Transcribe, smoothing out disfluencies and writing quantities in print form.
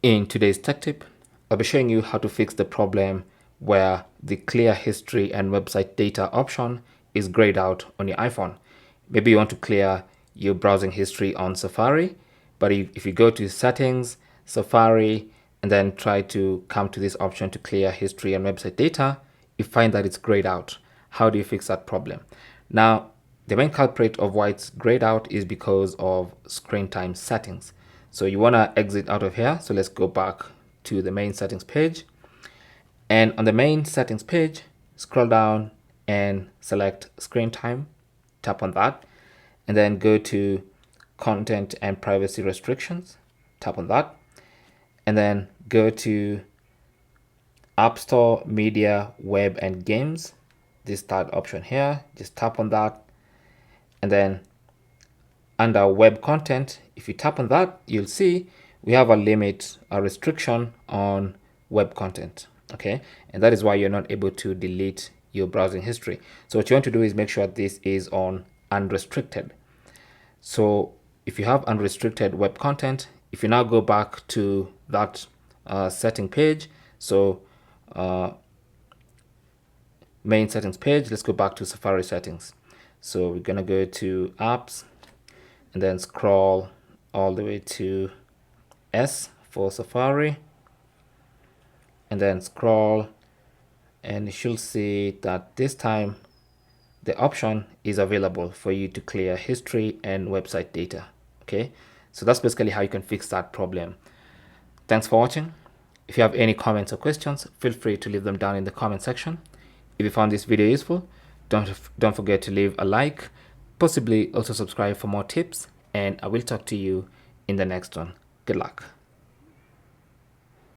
In today's tech tip, I'll be showing you how to fix the problem where the clear history and website data option is grayed out on your iPhone. Maybe you want to clear your browsing history on Safari, but if you go to settings, Safari, and then try to come to this option to clear history and website data, you find that it's grayed out. How do you fix that problem? Now, the main culprit of why it's grayed out is because of screen time settings. So you want to exit out of here. So let's go back to the main settings page. And on the main settings page, scroll down and select screen time. Tap on that. And then go to content and privacy restrictions. Tap on that. And then go to App Store, Media, Web, and Games. This third option here. Just tap on that. And then under web content, if you tap on that, you'll see we have a limit, a restriction on web content. Okay, and that is why you're not able to delete your browsing history. So what you want to do is make sure this is on unrestricted. So if you have unrestricted web content, if you now go back to that setting page, so main settings page, let's go back to Safari settings. So we're gonna go to apps and then scroll all the way to S for Safari, and then scroll, and you should see that this time the option is available for you to clear history and website data. Okay, so that's basically how you can fix that problem. Thanks for watching. If you have any comments or questions, feel free to leave them down in the comment section. If you found this video useful, don't forget to leave a like, possibly also subscribe for more tips, and I will talk to you in the next one. Good luck.